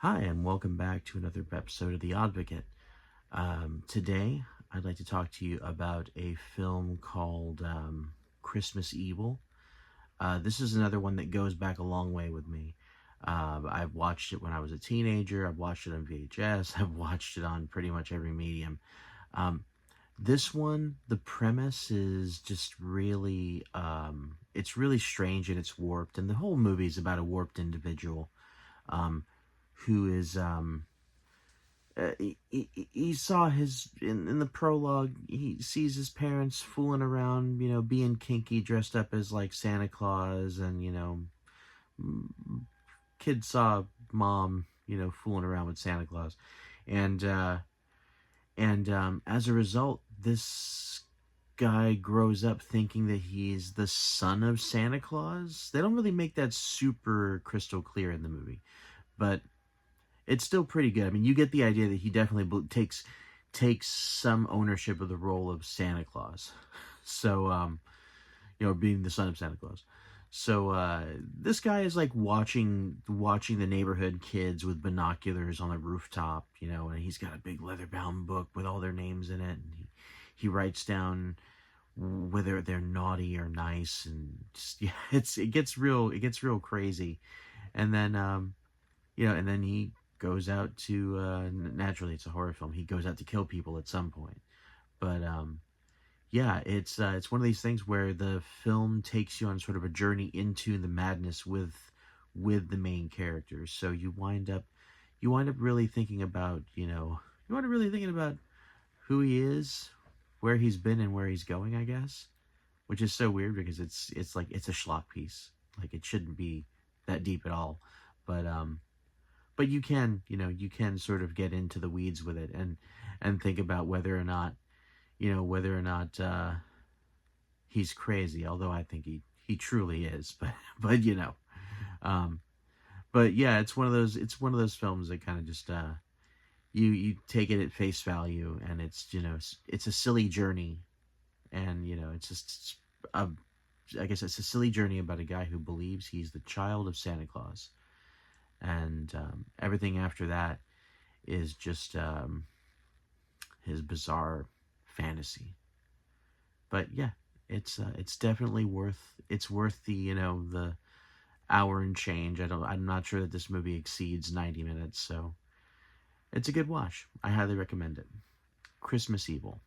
Hi, and welcome back to another episode of The Oddvocate. Today, I'd like to talk to you about a film called Christmas Evil. This is another one that goes back a long way with me. I've watched it when I was a teenager. I've watched it on VHS. I've watched it on pretty much every medium. Um, this one, the premise is just really, it's really strange and it's warped. And the whole movie is about a warped individual um, who is he saw his in the prologue. He sees his parents fooling around, being kinky, dressed up as like Santa Claus, and kid saw mom, fooling around with Santa Claus, and as a result, this guy grows up thinking that he's the son of Santa Claus. They don't really make that super crystal clear in the movie, but it's still pretty good. I mean, you get the idea that he definitely takes some ownership of the role of Santa Claus. So, being the son of Santa Claus. So, this guy is like watching the neighborhood kids with binoculars on the rooftop, and he's got a big leather-bound book with all their names in it, and he writes down whether they're naughty or nice, and just, yeah, it gets real crazy. And then and then he goes out to naturally it's a horror film. He goes out to kill people at some point. But yeah, it's one of these things where the film takes you on sort of a journey into the madness with the main characters. So you wind up really thinking about, you wind up really thinking about who he is, where he's been and where he's going, I guess. Which is so weird because it's like it's a schlock piece. Like it shouldn't be that deep at all. But you can sort of get into the weeds with it and think about whether or not he's crazy, although I think he truly is. But um but yeah, it's one of those films that kind of just you take it at face value, and it's a silly journey. And it's just a I guess it's a silly journey about a guy who believes he's the child of Santa Claus. And everything after that is just his bizarre fantasy. But yeah, it's definitely worth the hour and change. I'm not sure that this movie exceeds 90 minutes, so it's a good watch. I highly recommend it. Christmas Evil.